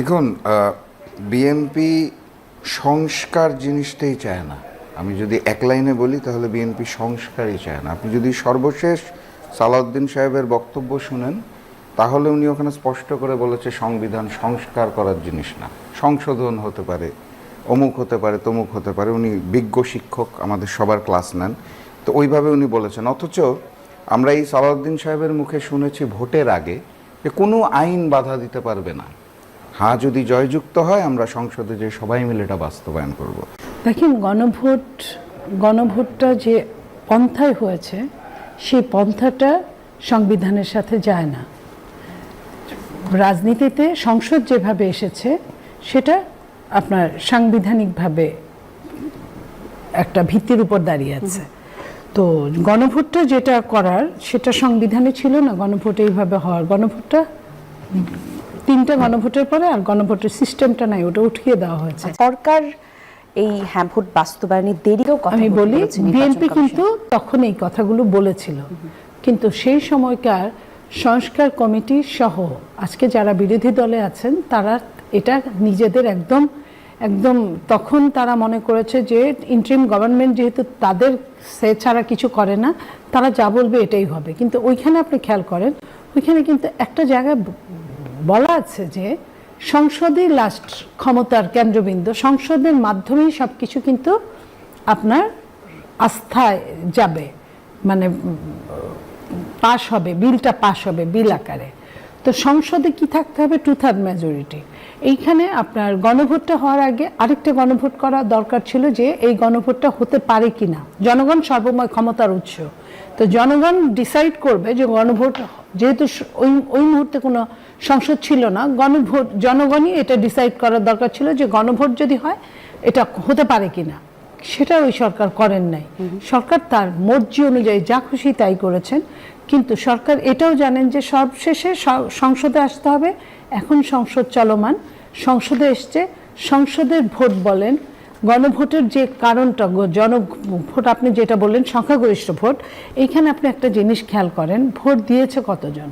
দেখুন, বিএনপি সংস্কার জিনিসটাই চায় না। আমি যদি এক লাইনে বলি তাহলে বিএনপি সংস্কারই চায় না। আপনি যদি সর্বশেষ সালাউদ্দিন সাহেবের বক্তব্য শুনেন তাহলে উনি ওখানে স্পষ্ট করে বলেছে সংবিধান সংস্কার করার জিনিস না, সংশোধন হতে পারে, অমুক হতে পারে, তমুক হতে পারে। উনি বিজ্ঞ শিক্ষক, আমাদের সবার ক্লাস নেন, তো ওইভাবে উনি বলেছেন। অথচ আমরা এই সালাউদ্দিন সাহেবের মুখে শুনেছি ভোটের আগে যে কোনো আইন বাধা দিতে পারবে না, হ্যাঁ যদি জয়যুক্ত হয় আমরা সংসদে যে সবাই মিলে এটা বাস্তবায়ন করব। দেখেন, গণভোটটা যে পন্থায় হয়েছে সেই পন্থাটা সংবিধানের সাথে যায় না। রাজনীতিতে সংসদ যেভাবে এসেছে সেটা আপনার সাংবিধানিকভাবে একটা ভিত্তির উপর দাঁড়িয়ে আছে। তো গণভোটটা যেটা করার সেটা সংবিধানে ছিল না। গণভোট এইভাবে হওয়ার, গণভোটটা 3টা গণভোটের পরে আর গণভোটের সিস্টেমটা নাই, ওটা উঠিয়ে দেওয়া হয়েছে। সরকার এই ভোট বাস্তবায়নের দেরিও কথা আমি বলি, বিএনপি কিন্তু তখন এই কথাগুলো বলেছিল, কিন্তু সেই সময়কার সংস্কার কমিটি সহ আজকে যারা বিরোধী দলে আছেন তারা এটা নিজেদের একদম তখন তারা মনে করেছে যে ইন্টারিম গভর্নমেন্ট যেহেতু তাদের সে ছাড়া কিছু করে না, তারা যা বলবে এটাই হবে। কিন্তু ওইখানে আপনি খেয়াল করেন, ওইখানে কিন্তু একটা জায়গায় বলা আছে যে সংসদই লাস্ট ক্ষমতার কেন্দ্রবিন্দু, সংসদের মাধ্যমেই সব কিছু কিন্তু আপনার আস্থায় যাবে, মানে পাশ হবে, বিলটা পাশ হবে বিল আকারে। তো সংসদে কি থাকতে হবে? 2/3 মেজরিটি। এইখানে আপনার গণভোটটা হওয়ার আগে আরেকটা গণভোট করা দরকার ছিল, যে এই গণভোটটা হতে পারে কিনা। জনগণ সর্বময় ক্ষমতার উৎস, তো জনগণ ডিসাইড করবে যে গণভোট, যেহেতু ওই মুহূর্তে কোনো সংসদ ছিল না, গণভোট জনগণই এটা ডিসাইড করার দরকার ছিল যে গণভোট যদি হয় এটা হতে পারে কিনা। সেটা ওই সরকার করেন নাই। সরকার তার মর্জি অনুযায়ী যা খুশি তাই করেছেন। কিন্তু সরকার এটাও জানেন যে সবশেষে সংসদে আসতে হবে। এখন সংসদ চলমান, সংসদে এসছে, সংসদের ভোট বলেন, গণভোটের যে কারণটা জনভোট, আপনি যেটা বললেন সংখ্যাগরিষ্ঠ ভোট, এইখানে আপনি একটা জিনিস খেয়াল করেন, ভোট দিয়েছে কতজন?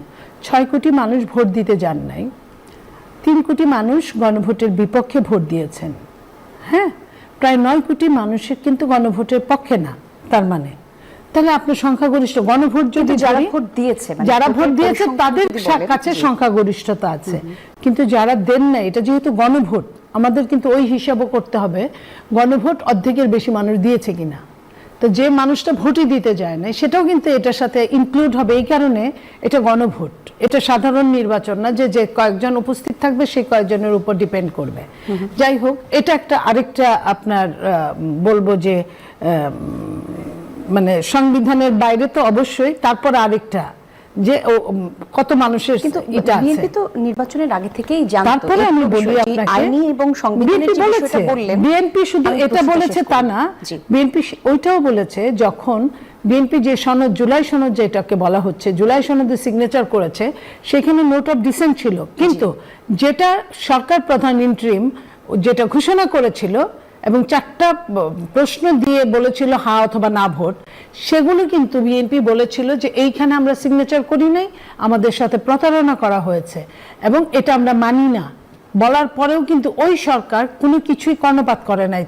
6 কোটি মানুষ ভোট দিতে যান নাই, 3 কোটি মানুষ গণভোটের বিপক্ষে ভোট দিয়েছেন। হ্যাঁ, প্রায় 9 কোটি মানুষের কিন্তু গণভোটের পক্ষে না। তার মানে তাহলে আপনার সংখ্যাগরিষ্ঠ গণভোট, যদি যারা ভোট দিয়েছে তাদের কাছে সংখ্যাগরিষ্ঠতা আছে, কিন্তু যারা দেন না, এটা যেহেতু গণভোট, আমাদের কিন্তু ওই হিসাবও করতে হবে গণভোট অর্ধেকের বেশি মানুষ দিয়েছে কিনা। তো যে মানুষটা ভোটই দিতে যায় না সেটাও কিন্তু এটার সাথে ইনক্লুড হবে। এই কারণে এটা গণভোট, এটা সাধারণ নির্বাচন না যে কয়েকজন উপস্থিত থাকবে সেই কয়েকজনের উপর ডিপেন্ড করবে। যাই হোক, এটা একটা আরেকটা আপনার বলবো যে মানে সংবিধানের বাইরে তো অবশ্যই, তারপর আরেকটা যে কত মানুষের কিন্তু বিএনপি তো নির্বাচনের আগে থেকেই জানতো। তারপরে আমি বলি আপনাকে, আইনি এবং সংবিধানের যে বিষয়টা বললেন, বিএনপি শুধু এটা বলেছে তা না, বিএনপি ওইটাও বলেছে যখন বিএনপি যে সনদ, জুলাই সনদ যেটাকে বলা হচ্ছে, জুলাই সনদে সিগনেচার করেছে, সেখানে নোট অফ ডিসেন্ট ছিল, কিন্তু যেটা সরকার প্রধান ইন্টারিম যেটা ঘোষণা করেছিল এবং 4টা প্রশ্ন দিয়ে বলেছিল হ্যাঁ অথবা না ভোট, সেগুলো কিন্তু বিএনপি বলেছিল যে এইখানে আমরা সিগনেচার করি নাই, আমাদের সাথে প্রতারণা করা হয়েছে এবং এটা আমরা মানি না। বলার পরেও কিন্তু ওই সরকার কোনো কিছুই কর্ণপাত করে নাই,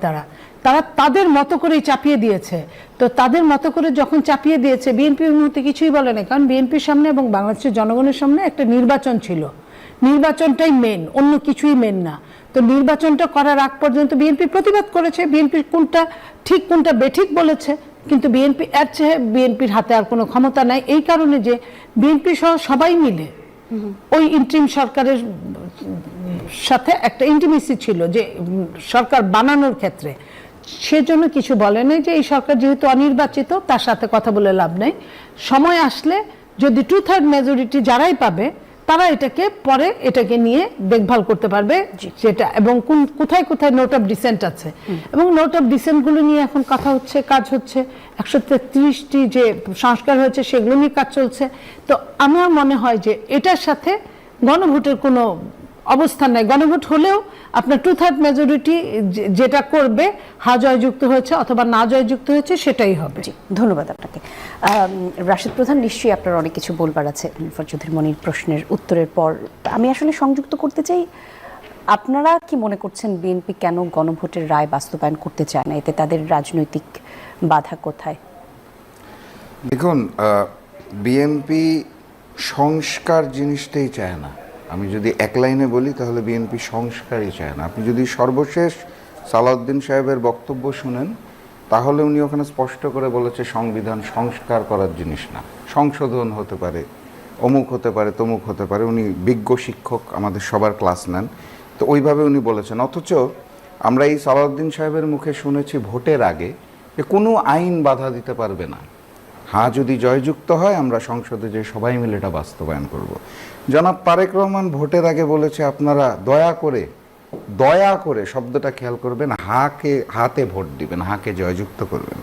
তারা তাদের মতো করেই চাপিয়ে দিয়েছে। তো তাদের মতো করে যখন চাপিয়ে দিয়েছে, বিএনপি ওই মুহূর্তে কিছুই বলে না, কারণ বিএনপির সামনে এবং বাংলাদেশের জনগণের সামনে একটা নির্বাচন ছিল, নির্বাচনটাই মেন, অন্য কিছুই মেন না। তো নির্বাচনটা করার আগ পর্যন্ত বিএনপি প্রতিবাদ করেছে, বিএনপি কোনটা ঠিক কোনটা বেঠিক বলেছে, কিন্তু বিএনপি এর চেয়ে বিএনপির হাতে আর কোনো ক্ষমতা নাই। এই কারণে যে বিএনপি সহ সবাই মিলে ওই ইন্টারিম সরকারের সাথে একটা ইন্টিমেসি ছিল যে সরকার বানানোর ক্ষেত্রে, সেজন্য কিছু বলে নাই যে এই সরকার যেহেতু অনির্বাচিত তার সাথে কথা বলে লাভ নেই, সময় আসলে যদি 2/3 মেজরিটি যারাই পাবে তারা এটাকে নিয়ে দেখভাল করতে পারবে সেটা, এবং কোথায় কোথায় নোট অফ ডিসেন্ট আছে, এবং নোট অফ ডিসেন্টগুলো নিয়ে এখন কথা হচ্ছে, কাজ হচ্ছে। 133টি যে সংস্কার হয়েছে সেগুলো নিয়ে কাজ চলছে। তো আমার মনে হয় যে এটার সাথে গণভোটের কোনো অবস্থান নাই। গণভোট হলেও আপনার 2/3 মেজরিটি যেটা করবে, হ্যাঁ জয়যুক্ত হয়েছে অথবা না জয়যুক্ত হয়েছে সেটাই হবে। ধন্যবাদ আপনাকে। রাশেদ প্রধান, নিশ্চয়ই আপনার অনেক কিছু বলবার আছে ফরজুদ্দিন মনির প্রশ্নের উত্তরের পর। আমি আসলে সংযুক্ত করতে চাই আপনারা কি মনে করছেন বিএনপি কেন গণভোটের রায় বাস্তবায়ন করতে চায় না? এতে তাদের রাজনৈতিক বাধা কোথায়? দেখুন, বিএনপি সংস্কার জিনিসটাই চায় না। আমি যদি এক লাইনে বলি তাহলে বিএনপি সংস্কারই চায় না। আপনি যদি সর্বশেষ সালাউদ্দিন সাহেবের বক্তব্য শুনেন তাহলে উনি ওখানে স্পষ্ট করে বলেছে সংবিধান সংস্কার করার জিনিস না, সংশোধন হতে পারে, অমুক হতে পারে, তমুক হতে পারে। উনি বিজ্ঞ শিক্ষক, আমাদের সবার ক্লাস নেন, তো ওইভাবে উনি বলেছেন। অথচ আমরা এই সালাউদ্দিন সাহেবের মুখে শুনেছি ভোটের আগে যে কোনো আইন বাধা দিতে পারবে না, হ্যাঁ যদি জয়যুক্ত হয় আমরা সংসদে যে সবাই মিলে এটা বাস্তবায়ন করব। জনাব তারেক রহমান ভোটের আগে বলেছে আপনারা দয়া করে শব্দটা খেয়াল করবেন, হাতে ভোট দিবেন, হাকে জয়যুক্ত করবেন।